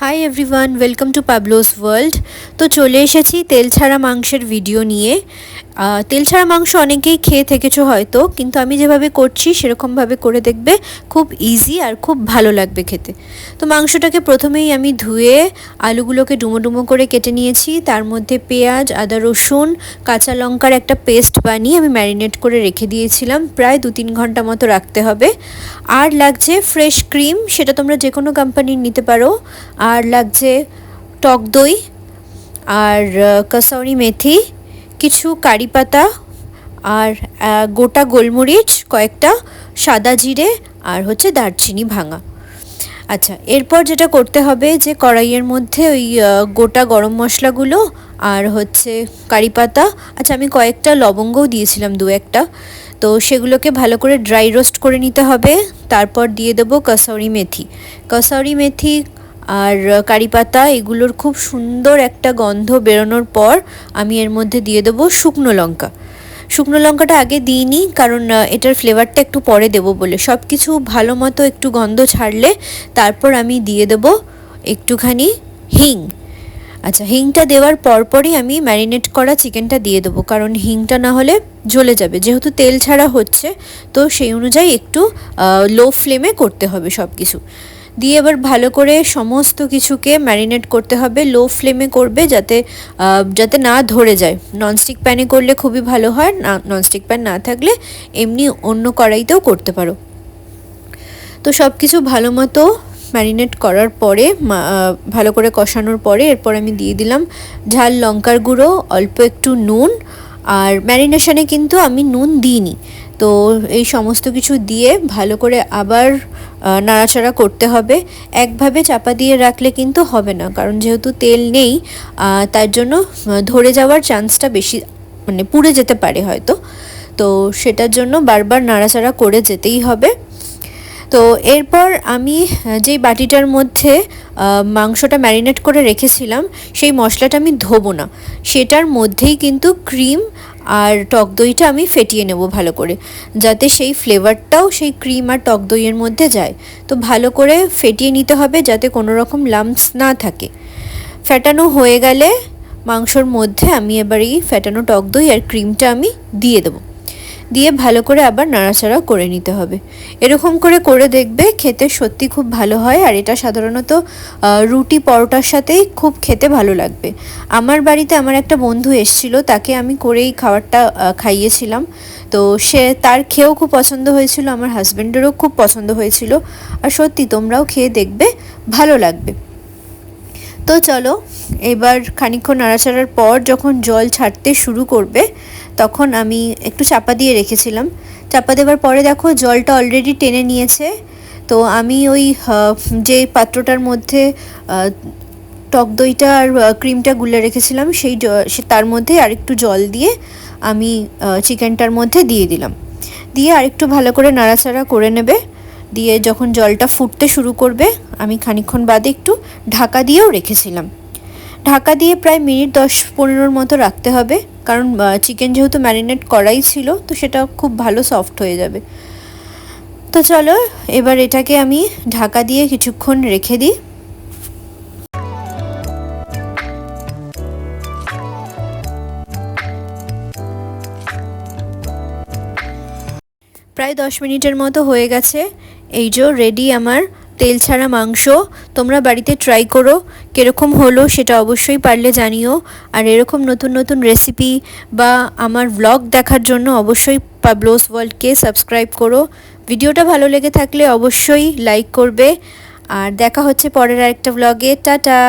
High everyone, welcome to Pablo's world. তো চলে এসেছি তেল ছাড়া মাংসের ভিডিও নিয়ে। তেল ছাড়া মাংস অনেকেই খেয়ে থেকেছো হয়তো, কিন্তু আমি যেভাবে করছি সেরকমভাবে করে দেখবে, খুব ইজি আর খুব ভালো লাগবে খেতে। তো মাংসটাকে প্রথমেই আমি ধুয়ে আলুগুলোকে ডুমো ডুমো করে কেটে নিয়েছি। তার মধ্যে পেঁয়াজ, আদা, রসুন, কাঁচা লঙ্কার একটা পেস্ট বানিয়ে আমি ম্যারিনেট করে রেখে দিয়েছিলাম। প্রায় 2-3 ঘন্টা মতো রাখতে হবে। আর লাগছে ফ্রেশ ক্রিম, সেটা তোমরা যে কোনো কোম্পানির নিতে পারো। আর লাগছে টক দই, আর কসৌরি মেথি, কিছু কারি পাতা, আর গোটা গোলমরিচ কয়েকটা, সাদা জিরে, আর হচ্ছে দারচিনি ভাঙা। আচ্ছা, এরপর যেটা করতে হবে যে কড়াইয়ের মধ্যে ওই গোটা গরম মশলাগুলো আর হচ্ছে কারি পাতা, আচ্ছা আমি কয়েকটা লবঙ্গও দিয়েছিলাম, 2-1টা, তো সেগুলোকে ভালো করে ড্রাই রোস্ট করে নিতে হবে। তারপর দিয়ে দেবো কসৌরি মেথি। কসৌরি মেথি আর কারি পাতা এগুলোর খুব সুন্দর একটা গন্ধ বেরোনোর পর আমি এর মধ্যে দিয়ে দেবো শুকনো লঙ্কা। শুকনো লঙ্কাটা আগে দিইনি, কারণ এটার ফ্লেভারটা একটু পরে দেবো বলে। সব কিছু ভালো মতো একটু গন্ধ ছাড়লে তারপর আমি দিয়ে দেবো একটুখানি হিং। আচ্ছা, হিংটা দেওয়ার পরপরই আমি ম্যারিনেট করা চিকেনটা দিয়ে দেবো, কারণ হিংটা না হলে জ্বলে যাবে। যেহেতু তেল ছাড়া হচ্ছে, তো সেই অনুযায়ী একটু লো ফ্লেমে করতে হবে সব কিছু দিয়ে। এবার ভালো করে সমস্ত কিছুকে ম্যারিনেট করতে হবে, লো ফ্লেমে করবে যাতে না ধরে যায়। ননস্টিক প্যানে করলে খুবই ভালো হয়, ননস্টিক প্যান না থাকলে এমনি অন্য কড়াইতেও করতে পারো। তো সব কিছু ভালো মতো ম্যারিনেট করার পরে, ভালো করে কষানোর পরে, এরপর আমি দিয়ে দিলাম ঝাল লঙ্কার গুঁড়ো, অল্প একটু নুন। আর ম্যারিনেশনে কিন্তু আমি নুন দিইনি। তো এই সমস্ত কিছু দিয়ে ভালো করে আবার নাড়াচাড়া করতে হবে। একভাবে চাপা দিয়ে রাখলে কিন্তু হবে না, কারণ যেহেতু তেল নেই, তার জন্য ধরে যাওয়ার চান্সটা বেশি, মানে পুড়ে যেতে পারে হয়তো। তো সেটার জন্য বারবার নাড়াচাড়া করে যেতেই হবে। তো এরপর আমি যেই বাটিটার মধ্যে মাংসটা ম্যারিনেট করে রেখেছিলাম, সেই মশলাটা আমি ধোবো না, সেটার মধ্যেই কিন্তু ক্রিম আর টক দইটা আমি ফেটিয়ে নেব ভালো করে, যাতে সেই ফ্লেভারটাও সেই ক্রিম আর টক দইয়ের মধ্যে যায়। তো ভালো করে ফেটিয়ে নিতে হবে যাতে কোনো রকম লাম্পস না থাকে। ফেটানো হয়ে গেলে মাংসর মধ্যে আমি এবার এই ফেটানো টক দই আর ক্রিমটা আমি দিয়ে দেবো। দিয়ে ভালো করে আবার নাড়াচাড়া করে নিতে হবে। এরকম করে দেখবে, খেতে সত্যি খুব ভালো হয়। আর এটা সাধারণত রুটি পরোটার সাথেই খুব খেতে ভালো লাগবে। আমার বাড়িতে আমার একটা বন্ধু এসেছিল, তাকে আমি করেই খাবারটা খাইয়েছিলাম। তো তার খেয়েও খুব পছন্দ হয়েছিল, আমার হাজব্যান্ডেরও খুব পছন্দ হয়েছিল। আর সত্যি তোমরাও খেয়ে দেখবে, ভালো লাগবে। তো চলো, এবার খানিকক্ষণ নাড়াচাড়ার পর যখন জল ছাড়তে শুরু করবে, তখন আমি একটু চাপা দিয়ে রেখেছিলাম। চাপা দেওয়ার পরে দেখো জলটা অলরেডি টেনে নিয়েছে। তো আমি ওই যে পাত্রটার মধ্যে টক দইটা আর ক্রিমটা গুলে রেখেছিলাম, তার মধ্যে আরেকটু জল দিয়ে আমি চিকেনটার মধ্যে দিয়ে দিলাম। দিয়ে আরেকটু ভালো করে নাড়াচাড়া করে নেবে। দিয়ে যখন জলটা ফুটতে শুরু করবে, আমি খানিকক্ষণ বাদে একটু ঢাকা দিয়েও রেখেছিলাম। ঢাকা দিয়ে প্রায় মিনিট 10-15 মতো রাখতে হবে, কারণ চিকেন যেহেতু ম্যারিনেট করাই ছিল, তো সেটা খুব ভালো সফট হয়ে যাবে। তো চলো, এবার এটাকে আমি ঢাকা দিয়ে কিছুক্ষণ রেখে দিই। প্রায় 10 মিনিটের মতো হয়ে গেছে। এই যে রেডি আমার তেল ছাড়া মাংস। তোমরা বাড়িতে ট্রাই করো, কীরকম হলো সেটা অবশ্যই পারলে জানিও। আর এরকম নতুন নতুন রেসিপি বা আমার ব্লগ দেখার জন্য অবশ্যই পাবলোস ওয়ার্ল্ডকে সাবস্ক্রাইব করো। ভিডিওটা ভালো লেগে থাকলে অবশ্যই লাইক করবে। আর দেখা হচ্ছে পরের আরেকটা ব্লগে। টাটা।